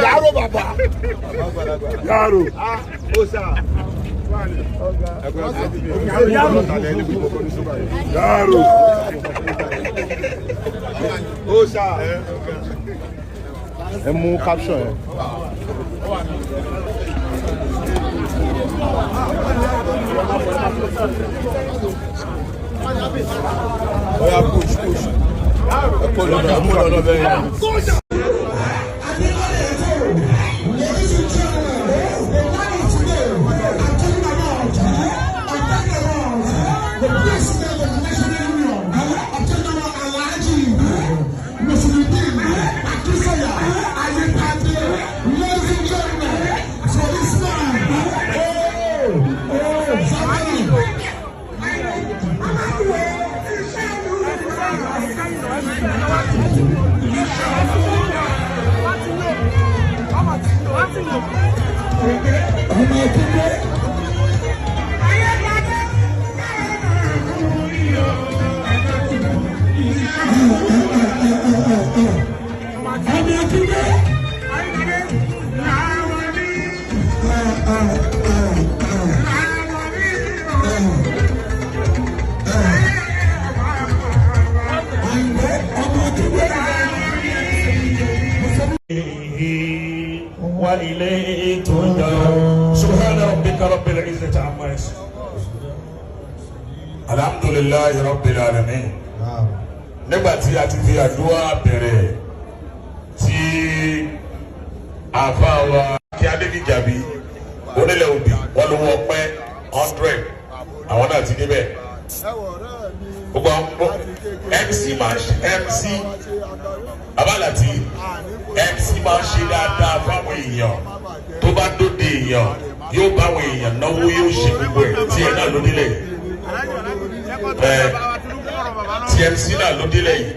Yaro baba. Yaro. Osa. Yaro. Osa. Ẹ mú caption yẹn. Oya push. Pull on وإليه ترجعون سبحان ربك رب العزة عما يصفون الحمد لله رب العالمين. nígbà tí a ti fi àdúrà bẹ̀rẹ̀ tí àfa wa kí adédìjàbí onílẹ̀ òbí wọn ló wọ́n pẹ́ 100 àwọn náà ti débẹ̀. gbogbo àwọn MC abálàtì MC máa ń ṣe dáadáa fáwọn èèyàn tó bá dóde èèyàn yóò bá àwọn èèyàn náwó yóò ṣe gbogbo ẹ̀ tí ẹ̀ náà ló nílẹ̀ tí MC náà ló nílẹ̀ yìí.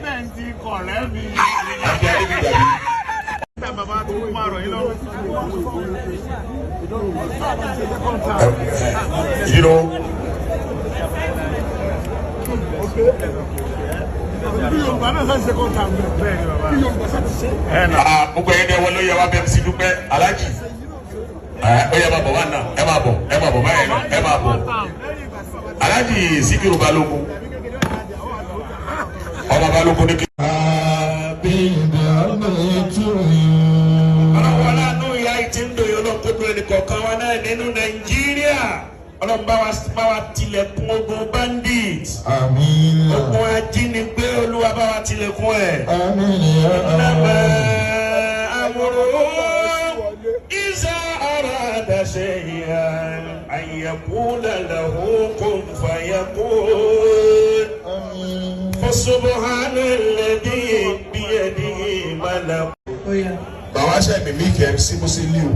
You know. Gbogbo ẹni wọn ló yẹ wá bẹ sí dúpẹ́ alájì ó yẹ máa bọ̀ wá náà ẹ máa bọ̀ báyìí náà ẹ máa bọ̀ alájì Síkírù Balógun ọmọ Balógun ní kí. ọlọ́wọ́ lánú ìyá ìtì ń dòyò náà kó dúró ní kọ̀ọ̀kan wa náà nínú Nàìjíríà ọlọ́run bá wa tilẹ̀kùn ogun bandit. Àmín. Ogun ajínigbé olúwa bá wa tilẹ̀kùn ẹ̀. Àmín. Nàbà àmúrò ìzà arada shay'an an yaqula lahu kun fayakun. Fasubhana alladhi biyadihi malakut. Bàwá ṣe mímí kẹ́ MC Musiliu.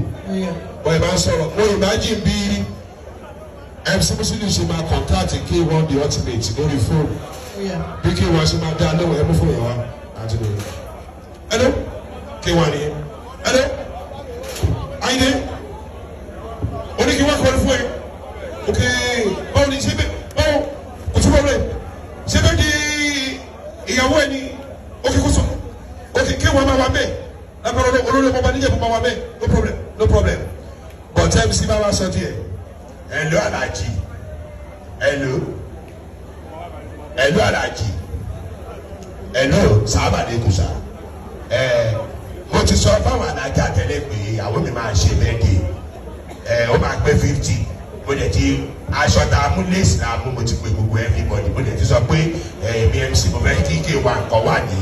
Bọ̀ ìbá sọ̀rọ̀ mo imagine bí MC Musiliu ṣe máa contact K1 the ultimate lórí fóònù bí K1 ṣe máa dá lọ́wọ́ ẹ̀mú fún ìyàwó àti lórí. Hello K1 ni hello Ayinde oníkíwá kọ́ni fún ẹ ok báwo ni ṣe bẹ báwo kò tún bọ̀ rẹ ṣe bẹ di ìyàwó ẹ ni ok kò sọ ok K1 máa wà bẹ́ẹ̀ lápẹ̀rẹ̀ olórí ọmọ bá níjẹ̀ fún máa wà bẹ́ẹ̀ no problem but MC bá wà sọ díẹ̀. Hello Alhaji. Hello Alhaji. Hello sábàdé kùsà. Mo ti sọ fáwọn alájà tẹ́lẹ̀ pé ìyàwó mi máa ṣe bẹ́ẹ̀dì. Ó máa pé 50. Mo dẹ̀ ti aṣọ tá a mú léèsì náà mú mo ti pe gbogbo everybody. Mo dẹ̀ ti sọ pé mi MC mo fẹ́ kí K1 nǹkan wà ní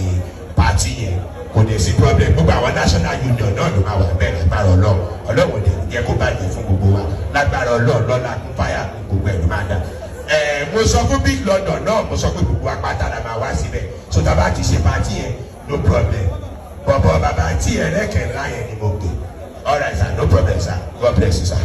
pàtí yẹn. Kò dẹ̀ sí problem gbogbo àwọn national union náà ló máa wà bẹ́ẹ̀ lágbára ọlọ́wọ́ dẹ̀ jẹ́ kó bàjẹ́ fún gbogbo wa lágbára lọ́la fáyà gbogbo ẹ̀ ló máa dá. Mo sọ fún Big London náà mo sọ pé gbogbo apáta la máa wá síbẹ̀ so tá a bá ti ṣe pàtí yẹn no problem bọ̀bọ̀ bàbá tí ẹlẹ́kẹ̀ẹ́ ńlá yẹn ni mo gbé all right sir no problem sir God bless you sir.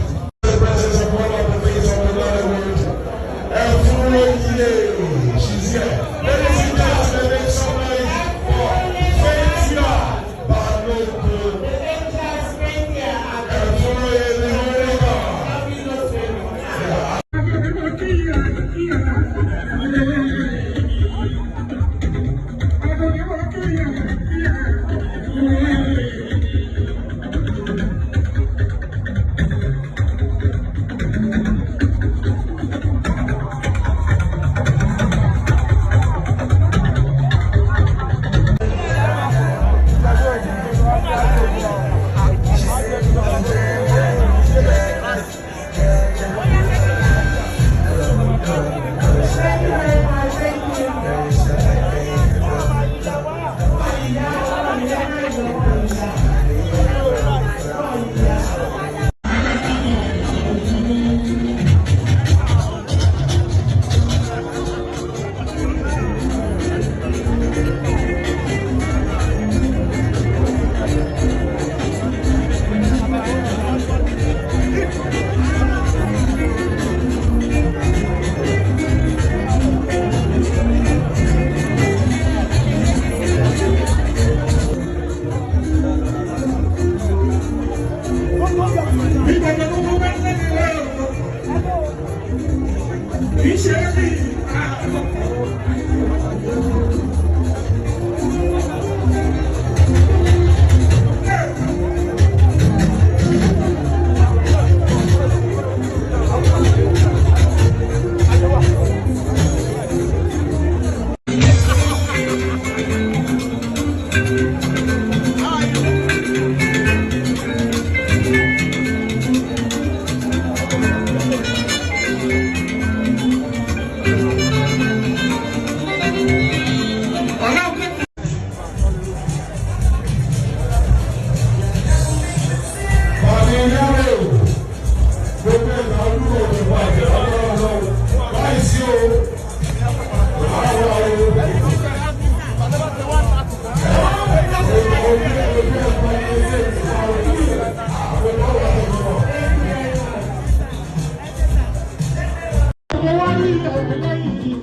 mo wá rí ẹlẹ́yìn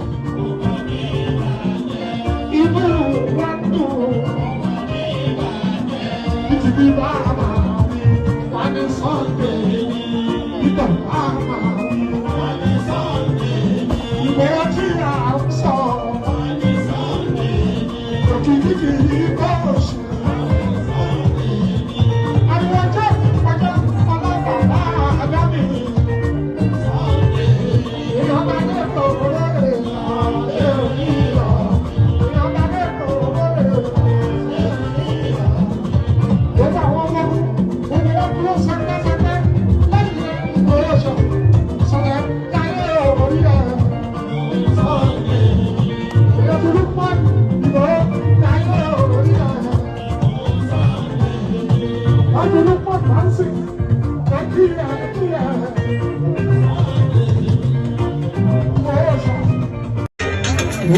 inú wa dùn títí bí bàbá mi wà ní Sunday ìgbà bàbá mi wà ní Sunday ìwé tí a ń sọ wà ní Sunday kìkìkì kò ṣe. Àwọn ọjọ́ ìpàdé ọlọ́pàá àdámì.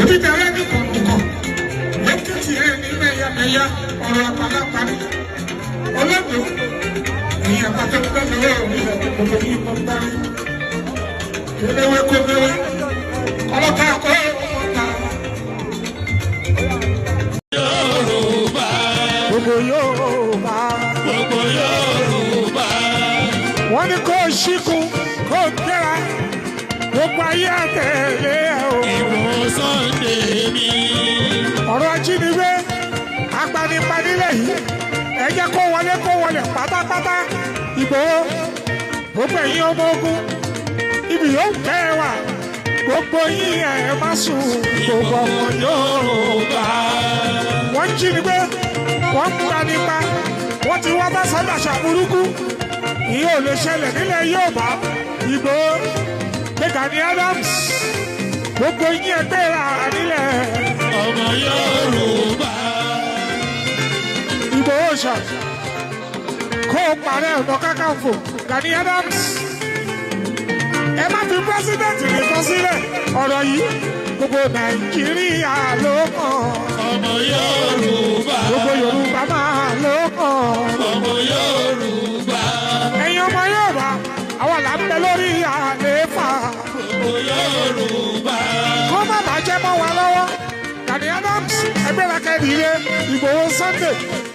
Òbí tẹ̀lé ní kọ̀ọ̀kan lókìtì ẹ̀ ní mẹ́yàmẹ́yà ọ̀rọ̀ àpàlápàá ọlọ́dún ní àpàtà pẹ̀lú orílẹ̀ gbogbo yìí mọ̀ parí. Eléwé kó léwé ọlọ́ta kó ọ̀tá. Yorùbá. Gbogbo Yorùbá. Gbogbo Yorùbá. Wọ́n ní kó ṣíkú kó gbéra gbogbo ayé àtẹ̀lé ẹ̀ o. Sunday mi. Ọ̀rọ̀ ajínigbé agbanipanilẹ̀ yìí ẹ jẹ́ kó wọlé pátápátá. Ìgbòho gbogbo ẹ̀yin ọmọ ogun ibi yóò kẹ́ ẹ wà gbogbo yín ẹ̀ má sùn gbogbo ọmọ Yorùbá. Wọ́n jínigbé wọ́n gbanipa wọ́n ti wá bá sọ́dàṣà burúkú ìyẹn ò lè ṣẹlẹ̀ nílẹ̀ Yorùbá. Ìgbòho Gani Adams gbogbo yín ẹgbẹ́ ra nílẹ̀ ọmọ Yorùbá. Ìgbòho ṣá kó o parẹ́ Ọ̀nà Kakanfò Gani Adams. Ẹ má fi pírẹsidẹ́ǹtì nìkan sílẹ̀ ọ̀rọ̀ yìí gbogbo Nàìjíríà ló kàn. Ọmọ Yorùbá. Gbogbo Yorùbá máa ló kàn. Ọmọ Yorùbá. Ẹ̀yin ọmọ Yorùbá àwọn là ń bẹ lórí àlééfà. Gbogbo Yorùbá. Kó má bàa jẹ́ mọ́ wa lọ́wọ́. Gani Adams ẹgbẹ́ lakẹ́dì ilé Ìgbòho Sunday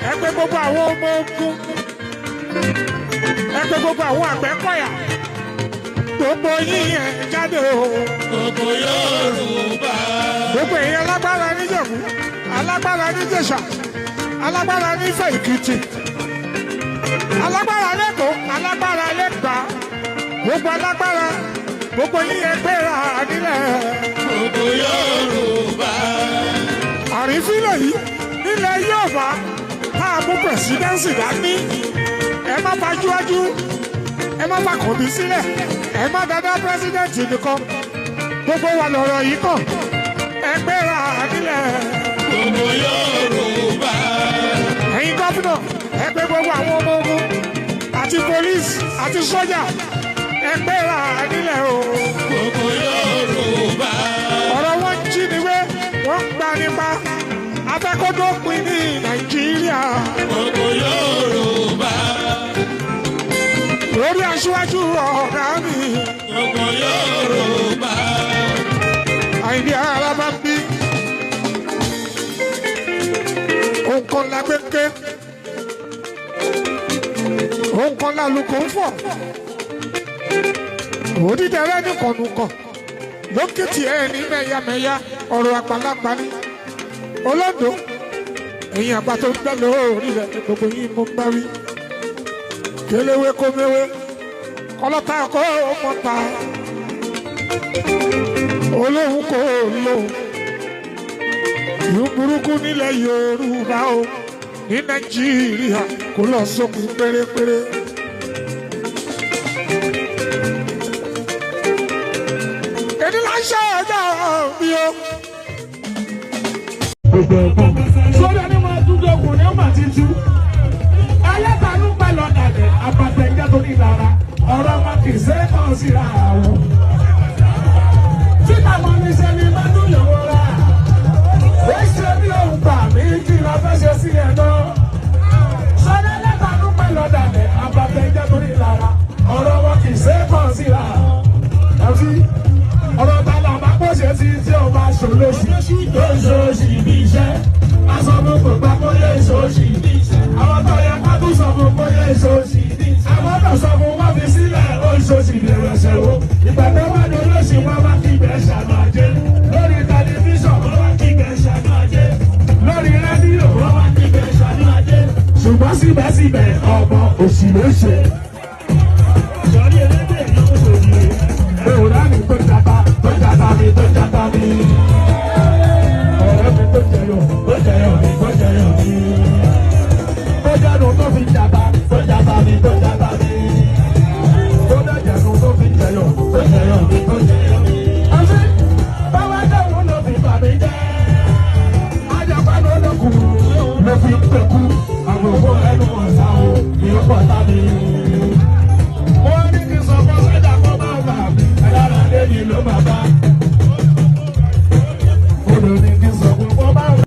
ẹgbẹ́ gbogbo àwọn ọmọ ogun ẹgbẹ́ gbogbo àwọn Àgbẹ̀kọ̀yà gbogbo yín ẹ̀ jáde o. Gbogbo Yorùbá. Gbogbo èyí alágbára níjẹ̀bú alágbára níjẹ̀ṣà alágbára nífẹ̀ Èkìtì alágbára lẹ́kọ̀ọ́ alágbára lẹ́gbàá gbogbo alágbára gbogbo yín ẹgbẹ́ ra nílẹ̀. Gbogbo Yorùbá. Àrífín yìí nílẹ̀ Yorùbá tá a mú pẹ̀sídẹ́ǹsì dání ẹ má bá júwájú ẹ má bá kọ̀bí sílẹ̀ ẹ má dáadáa pẹ́sidẹ́ǹtì nìkan gbogbo wa lọ̀rọ̀ yìí kàn ẹgbẹ́ ra nílẹ̀. Gbogbo Yorùbá. Ẹ̀yin gọ́fúnà ẹgbẹ́ gbogbo àwọn ọmọ ogun àti pólísì àti sójà ẹgbẹ́ ra nílẹ̀ o. Gbogbo Yorùbá. Ọ̀rọ̀ wọn jí ni wé wọ́n gbà nípa afẹ́kọ́dọ́pin ní Nàìjíríà. Gbogbo Yorùbá. Lórí aṣíwájú ọ̀gá mi. Gbogbo Yorùbá. Àyìndé Alábàmbí. Òǹkan la gbẹ́gbẹ́. Òǹkan la lukọ̀ ń fọ̀. Òdìdẹrẹ́ ní kọ̀nùkọ̀ lókìtì ẹ̀ ní mẹ́yàmẹ́yà ọ̀rọ̀ àgbàlagbà ní Olóńdó ẹ̀yìn àgbà tó ń bẹ́ lórí rẹ̀ ní gbogbo yín mo bá wí. Kéléwé kó méwé kọlọ́ta kó mọ́ta olóhùn kó lóhùn ìlú burúkú nílẹ̀ Yorùbá o ní Nàìjíríà kó lọ sókun pérépéré. Sọ́dọ̀ ni máa dúdú okùn ní ọmọ àti tú. Ẹlẹ́tàánú pẹ̀lú ọ̀dàdẹ̀ àbàtẹ̀jẹ́ tó ní lára. Ọ̀rọ̀ ọmọ kì í ṣe é kàn síra àwọn. Títà mọ́ ní ṣe ni bá dún yòówó rà. Ó ṣe bí òun gbà mí kí lọ fẹ́ ṣe sí ẹ̀ náà. Sọ́dọ̀ ẹlẹ́tàánú pẹ̀lú ọ̀dàdẹ̀ àbàtẹ̀jẹ́ tó ní lára. Ọ̀rọ̀ ọmọ kì í ṣe é kàn síra. sí tí o bá ṣòlóṣì tó ń ṣòṣì bí iṣẹ́. Aṣọ fún kò gbà kó lè ṣòṣì bí iṣẹ́. Àwọn tó yẹ ká tún sọ fún kó lè ṣòṣì bí iṣẹ́. Àwọn tó sọ fún wọ́n fi sílẹ̀ ó ń ṣòṣì lè rẹ̀ṣẹ̀ wo. Ìgbà tó wà ní olóṣì wọn wá kí ibẹ̀ ṣàánú ajé. Lórí tẹlifíṣàn wọn wá kí ibẹ̀ ṣàánú ajé. Lórí rédíò wọn wá kí ibẹ̀ ṣàánú ajé. Ṣùgbọ́n síbẹ̀síbẹ̀ ọmọ òṣì ló ṣe. Sọ̀rí elédè ló ń ṣòṣì. Òwúrọ̀ mi tó jata mi tó jata mi. Ọ̀rẹ́ mi tó jẹyọ̀ mi. Tó jẹ́nu tó fi jata mi tó jata mi. Tó dẹ̀jẹ̀nu tó fi jẹyọ̀ mi. Àṣé báwa dẹ̀wọ̀n ló fi bà mí jẹ́. Ajapa ló lókù ló fi pẹ̀kú. Àgbòkò ẹnu ọ̀sà o ìyókò ọ̀tá mi. Wọ́n ní kí sọ fún sẹ́jà kó máa bà mí. Ẹ̀yà rẹ̀ lé mi ló máa bá. Odò ní kí sọ fún kó máa bà mí.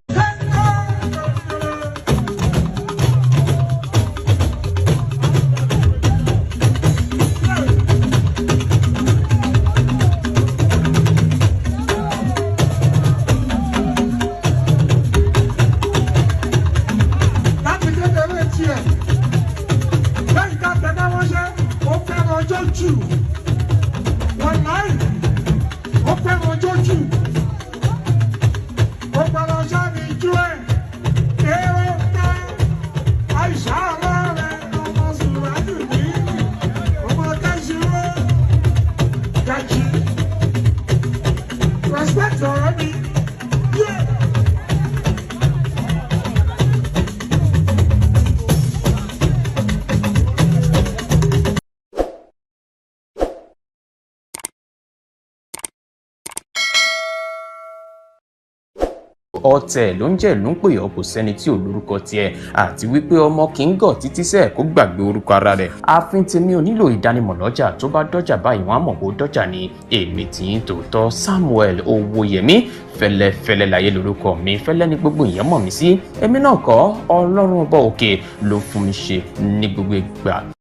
Respect already. Yeah. ọ̀tẹ̀ ló ń jẹ́ ìlú ń pè ọ́ kò sẹ́ni tí ò lórúkọ tiẹ̀ àti wípé ọmọ kì í gọ̀ títí sẹ́ẹ̀ kó gbàgbé orúkọ ara rẹ̀. ààfin tèmi ò nílò ìdánimọ̀ lọ́jà tó bá dọ́jà báyìí wọ́n á mọ̀ kó dọ́jà ni èmi tí ń tòótọ́ Samuel Owóyẹmí fẹ́lẹ́fẹ́lẹ́ láyé lórúkọ mi fẹ́lẹ́ ní gbogbo ìyẹn mọ̀ mí sí èmi náà kọ́ Ọlọ́run ọba òkè ló fún mi ṣe ní gbogbo ìgbà.